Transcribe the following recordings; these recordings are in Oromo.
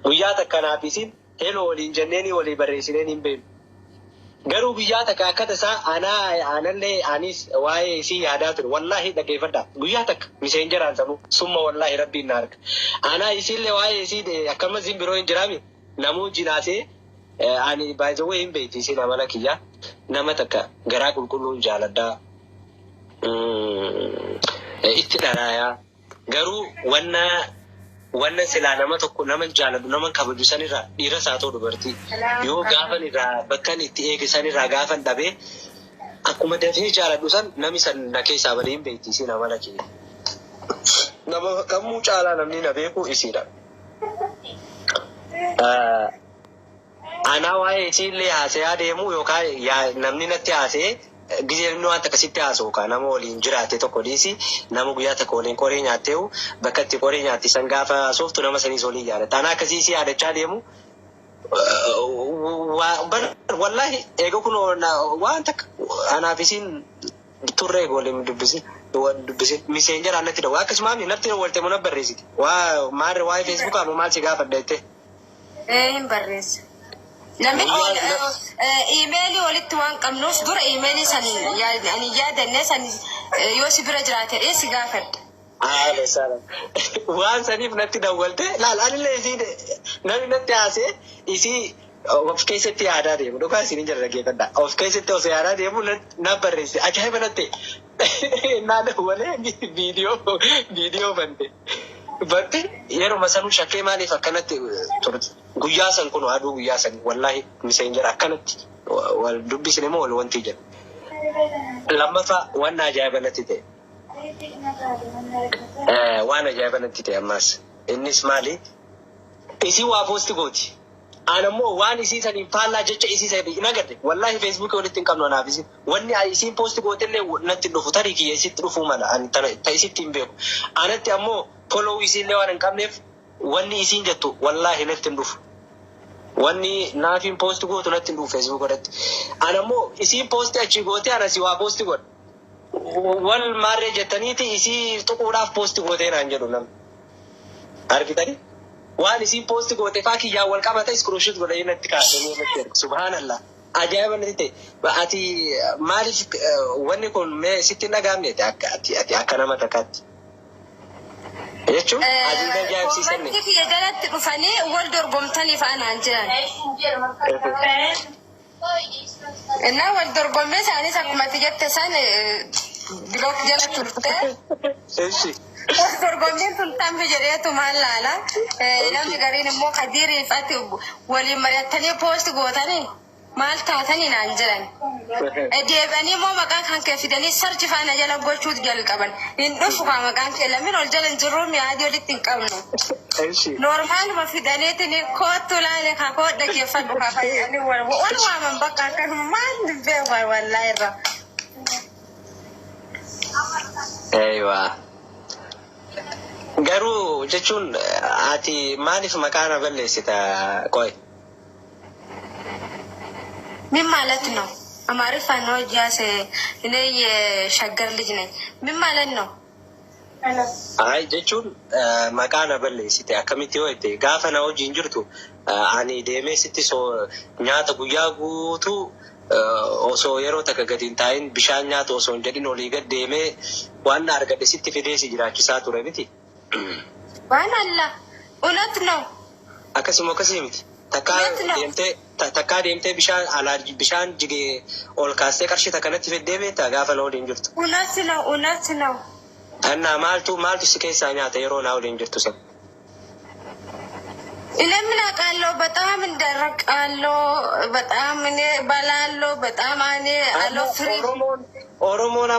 Guyyaa kanaafisiin heloo waliin jenneeni walii barreessineen hin beeknu. Garuu guyyaa takka akka tasaa aanallee anis waa'ee isii yaadaa ture. Wallaahi dhaggeeffadhaa. Guyyaa takka miseenjeraan sanuu summa wallaahi rabbiin na arga. Aanaa isiillee waa'ee isii akkamas hin biroo hin jiraami. Namuu jinaasee ani baay'ee hin beekti isiin amala kiyyaa. Nama takka garaa qulqulluun jaaladhaa. Itti dharaayaa. Garuu wanna silaa nama tokko nama jaaladu nama kabaju sanirraa dhiira isaa ta'u dubartii yoo gaafan irraa bakkan itti eegisan irraa gaafan dhabee akkuma dafee jaaladu san nami san na keessaa badee hin beekti isiin amala kiyya. Nama kamuu caalaa namni na beeku isiidha. Anaa waa'ee isiillee haasa'aa deemu yookaan namni natti haasa'ee Gizeen waan akkasitti haasa'u kan nama waliin jiraate tokko dhiisi nama guyyaa tokko waliin qoree nyaateewu bakka itti qoree nyaatti san gaafa sooftu nama saniis waliin yaadata. Anaa akkasii si yaadachaa deemu wallaahi eega kun waan takka anaaf isiin turree waliin dubbisin miseenjera natti dhawu akkasumaan natti walte mana barreessiti waa maarre waa'ee feesbuukaa maal si gaafadha jettee. Hin barreessa. Namni emailii walitti waan qabnuuf dura emailii sanii ani yaadannee sanii yoo si bira jiraate si gaafadha. Waan saniif natti dawwalte laal anillee isii namni natti haasee isii of keessatti yaadaa deemu dhugaa isin jira dhaggeeffadha. Of keessatti osoo yaadaa deemu na barreesse ajaa'iba natti naa dawwalee viidiyoo bante. Bakki yeroo sanuu shakkee maaliif akkanatti turte guyyaa san kun aduu guyyaa san wallaahi miseenjera akkanatti wal dubbisne moo wal wanti jedhu. Lammaffaa waan ajaa'iba natti ta'e. Waan ajaa'iba natti ta'e ammas innis maali isii waa poosti gooti. Anammoo waan isii saniin faallaa jecha isii sanii hin agarre wallaahi feesbuukii walitti hin qabnu anaaf isin wanni isiin poosti gootillee natti dhufu tarii kiyya isitti dhufuu mala ta isitti hin beeku. Anatti ammoo follow isiillee waan hin qabneef wanni isiin jettu wallaahi natti hin dhufu. Wanni naafiin poosti gootu natti hin dhufu feesbuuk irratti. Anammoo isiin poosti achi goote anasi waa poosti godha. Wal maarree jettaniiti isii tuquudhaaf poosti gootee naan jedhu namni. Argitanii? Waan isiin poosti goote faa kiyyaa wal qabata iskruushit godhanii natti kaasanii natti erga. Subhaanallah. Ajaa'iba natti ta'e. Ati maaliif wanni kun mee sitti hin dhagaamne ati akka nama takkaatti. Jechuun adiin ajaa'ibsiisan. Wanti kiyya jalatti dhufanii wal dorgomtanii fa'anaan jiran. Innaa wal dorgommee isaanis akkuma ati jette san bilook jala turte. Dorgommiin tun tambi jedheetu maal laala. Namni gariin immoo Kadiiriif ati waliin mari'attanii poosti gootanii maal taatanii naan jiran. Deebi'anii immoo maqaan kan kee fidanii sarchi faana jala gochuutu jalqaban. Hin dhufu kaa maqaan kee lamin ol jala hin jirru mi'aadii walitti hin qabnu. Normaaluma fidaniitiin kootu laale kaa koo dhaggeeffadhu kaa fayyadanii wal waaman bakka akkanuma maal dubbee wallaa irra. Eeywaa. Garuu jechuun ati maaliif maqaa na balleessita qoy? Min ማለት ነው አማርኛ ነው ጃስ እኔ የሸገር ልጅ ነኝ ምን ማለት ነው አይ jechuun maqaa na balleessite akkamitti yoo itti gaafa na hojiin jirtu ani deemee sitti soo nyaata guyyaa guutuu osoo yeroo takka gadi hin taa'in bishaan nyaata osoo hin jedhin olii gad deemee waan na argadhe sitti fidee si jiraachisaa ture miti. Waan Allah እውነት ነው akkasuma akkasii miti. Takkaa deemtee bishaan jigee ol kaastee qarshii takka natti fiddee beektaa gaafa na waliin jirtu. እውነት ነው. Annaa maaltu si keessaa nyaata yeroo na waliin jirtu san? ለምን አውቃለሁ በጣም እንደረቃለሁ በጣም እኔ ባላለሁ በጣም እኔ አለው ፍሪ Oromoon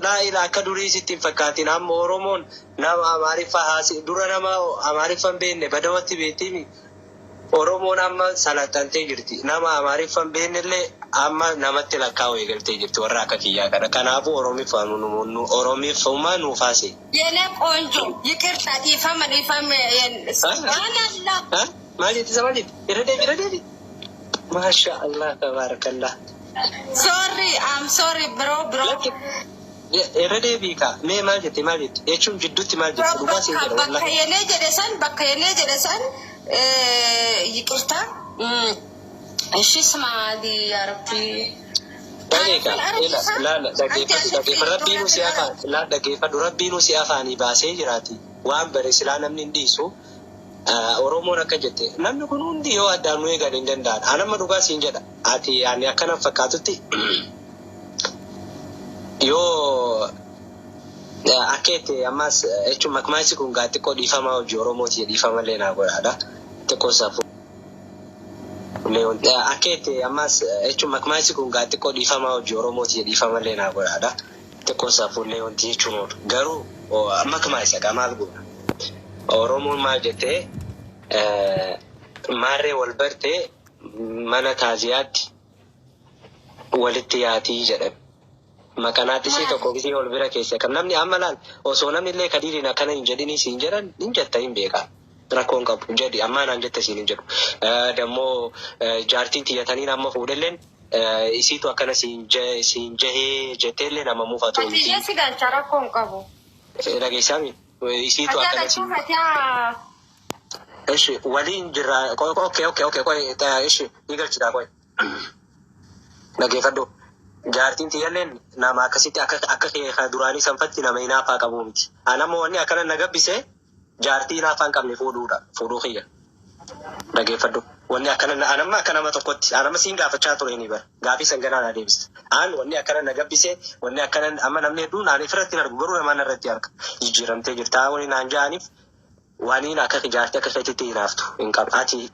laa'ila akka durii sitti hin fakkaatin amma Oromoon nama Amaariffa haasi dura nama Amaariffa hin beekne badawatti beektimi Oromoon amma salaxxantee jirti nama Amaariffa hin beekne illee amma namatti lakkaa'u eegaltee jirti warra akka kiyyaa kana kanaafuu Oromiffumaa nuuf haase. የኔ ቆንጆ ይቅርታ ይፋማ maal jetti sama jetti irra deebi Masha Allah tabarakallah. Sorry, I'm sorry bro. irra bika me maal jette jechuun jidduutti maal jette dhugaa siin jedha wallahi. bakka yelee jedhesan ይቅርታ እሺ ስማዲ ያረቢ rabbiinu si afaanii baasee jiraati waan bare silaa namni hin dhiisu Oromoon akka jette namni kun hundi yoo addaan nu eegan hin danda'an anamma dhugaa siin jedha ati ani akkana fakkaatutti yoo akkeetti ammas jechuun makmaasi kun gaa xiqqoo dhiifamaa hojii Oromooti dhiifamallee naa godhaadha xiqqoo saafuu akkeetti ammas jechuun makmaasi kun gaa xiqqoo dhiifamaa hojii Oromooti dhiifamallee naa godhaadha xiqqoo saafuullee wanti jechuun oolu garuu makmaasa gaa maal godha Oromoon maal jettee maarree wal bartee mana taaziyaatti walitti yaatii jedhan maqanaatti si tokko gisee ol bira keessa kan namni amma laal osoo namni illee kadiiriin akkana hin jedhini siin jedhan hin jetta hin beeka rakkoon qabu jedhi amma naan jetta siin hin jedhu dammoo jaartiin tiyyataniin amma fuudhelleen isiitu akkana siin jahee jetteellee nama muufatu miti. Ati galcha rakkoon qabu. Dhageessaami isiitu akkana siin. Ishi waliin jirra okay ishi ni galchita qoy. Dhageeffadhu. Jaartiin tiyyalleen nama akkasitti akka duraanii sanfatti nama hinaafaa qabu miti. Anammoo wanni akkana na gabbisee jaartii hinaafaa hin qabne fuudhuu kiyya. Dhageeffadhu. Wanni akkana anamma akka nama tokkotti anamma siin gaafachaa ture ni bara. Gaafii sanganaa na deebisa. Wanni akkana na gabbisee wanni akkana amma namni hedduun ani ofirratti argu garuu namaan irratti arga. Jijjiiramtee jirta wani naan ja'aniif waniin akka jaartii akka feetitti hinaaftu hin qabu. Ati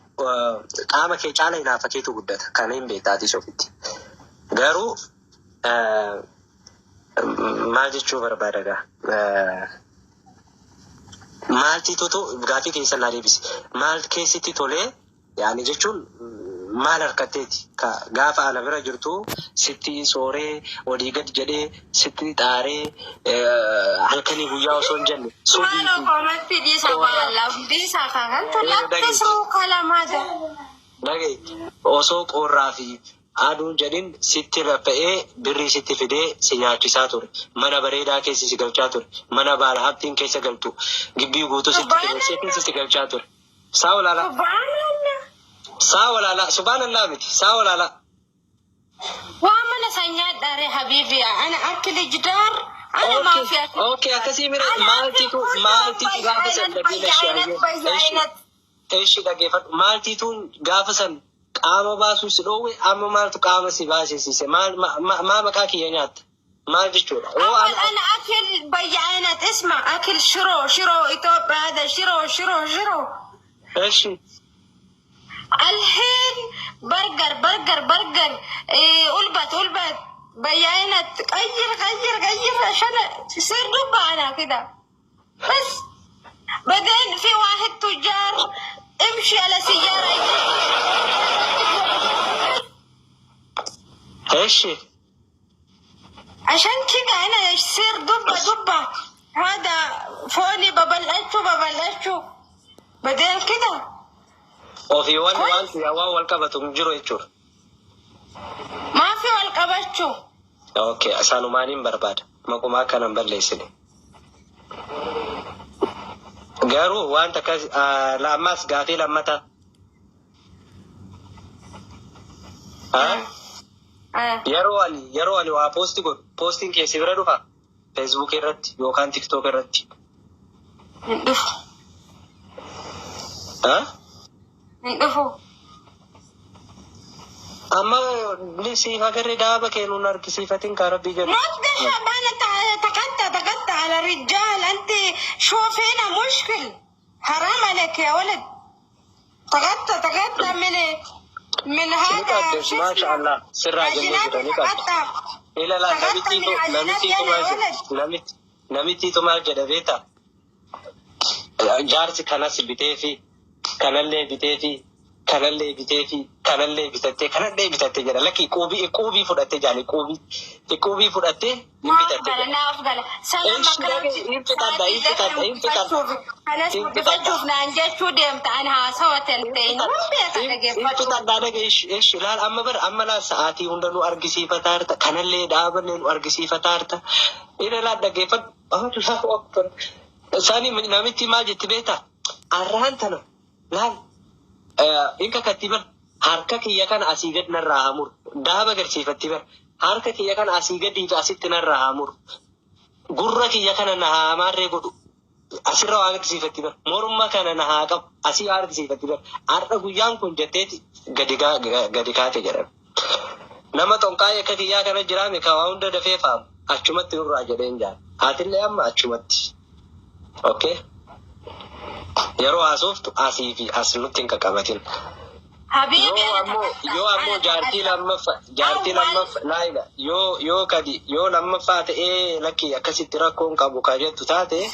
qaama kee caala hinaafa keetu guddata. Kana hin beektaati sofitti. Garuu maal jechuu barbaada gaa maaltiitutu gaafii keessan naa deebise maal keessatti tolee yaani jechuun maal harkatteeti gaafa ana bira jirtu sitti sooree olii gad jedhee sitti xaaree halkanii guyyaa osoo hin jenne osoo qorraa fi aduun jedhin sitti rafa'ee birrii sitti fidee si nyaachisaa ture mana bareedaa keessa si galchaa ture mana baala haptiin keessa galtu gibbii guutuu sitti fidee si galchaa ture saa walaala subhaanallah miti saa walaala waa mana sanyaa dhaare habiibi ana akli jidaar ana maafiyaa okay akkasii mire maaltitu gaafa san dhabiina shi dhageeffadhu maaltituun gaafa san qaama baasuu si dhoowwe amma maaltu qaama si baasisiise maal maqaa kiyya nyaatta maal jechuudha ana akil bayya'inat isma akil shiroo Itoophiyaa hada shiroo eshi الحين برجر ألبت بيانات غير عشان يصير دبة أنا كده بس بعدين في واحد تجار امشي على سيارة ايش عشان كده أنا يصير دبة هذا فوني ببلشوا بعدين كده وفي وان في هوا والكبت مجرو يجور ما في والكبتشو اوكي عشان ما نيم برباد ما كان بليسني غارو وانت كز لاماس غافي لمتا يروالي وا بوستين كي سيبرا دوفا فيسبوك يرت يوكان تيك توك يرت ندفو أما لسي فاكر دابا كانوا نركسي فاتين كاربي جل. ما تدش أنا تقطع على الرجال أنت شوف هنا مشكل حرام عليك يا ولد تقطع من هذا ما شاء الله سر جميل تقطع إلا لا نمتي تمال جدبيتا جارس كناس بتيفي kanallee biteefi كان اللي بتتي كان اللي بتتي جرا لكن كوبي فدت جالي كوبي فدت أفضل أنا أفضل سلام أنا بشوف نانجا شو ديم تعنها سوا تنتين إيش لا أما لا ساعتي هندنو أرجسي فتارتا كان اللي دابن أرجسي فتارتا إذا لا دقيفت الله أكبر ثاني من نامتي ما جت بيتا أرهنتنا لا إنك كتبا harka kiyya kan asii gad narraa hamur daaba garsiifatti bar harka kiyya kan asii gadiitu asitti narraa hamur gurra kiyya kana na haamarree godhu asirra waan agarsiifatti bar morma kana na haa qabu asii waan agarsiifatti bar har'a guyyaan kun jetteeti gadi kaate jedhan nama tonqaayee akka kiyyaa kana jiraame ka waa hunda dafee faamu achumatti nurraa jedheen jaan haatillee amma achumatti okay yeroo haasoftu asii fi as nutti hin qaqqabatin yoo ammoo jaartii lammaffaa laayila yoo kadi yoo lammaffaa ta'ee lakki akkasitti rakkoon qabu ka jettu taate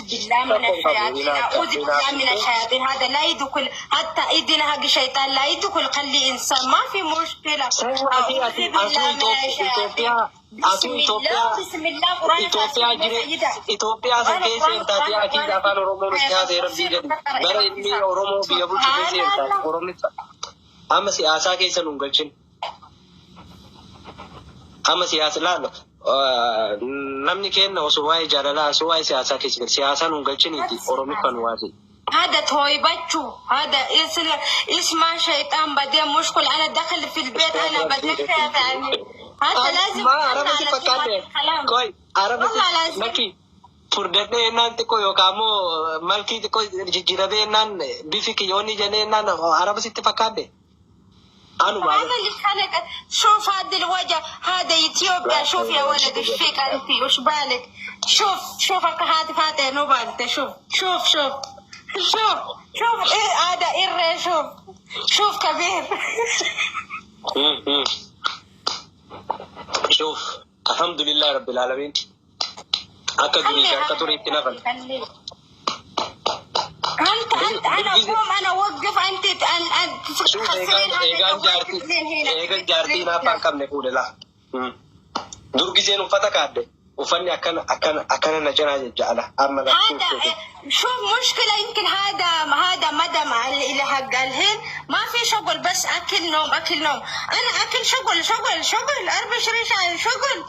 هذا لا يدخل حتى إذن حق شيطان لا يدخل خلي إنسان ما في مشكلة Itoophiyaa sakee seentaati akii afaan Oromoo mishaa seerabbii jedhu gara ilmi Oromoo biyya bulchuu seentaati Oromissa amma siyaasaa keessa nu galchin amma siyaasa laala namni kenna osoo waa'ee jaalalaa osoo waa'ee siyaasaa keessa siyaasaa nu galchiniiti Oromiffa nu waasi هذا تويبتشو هذا اسمه شيطان بعدين مشكل انا دخل في البيت انا بدك يعني هذا لازم ما عرفتي فكرت كوي عرفتي نكي furdadhee ennaan xiqqoo yookaan ammoo malkii xiqqoo jijjiiramee ennaan bifi kiyyoonni jennee ennaan araba sitti fakkaadde هذا اللي خلق شوف هذا الوجه هذا اثيوبيا شوف يا ولد ايش فيك انت وش بالك شوفك هذا فاتح نوبانت شوف ايه هذا ايه شوف كبير شوف الحمد لله رب العالمين أنا أقوم أنا أوقف أنت شوف إيجان جارتي نافع كم نقول لا درجي زين وفتك عده وفني أكن نجنا جعله أما هذا شوف مشكلة يمكن هذا مدام اللي حق الهين ما في شغل بس أكل نوم أنا أكل شغل 24 ساعة شغل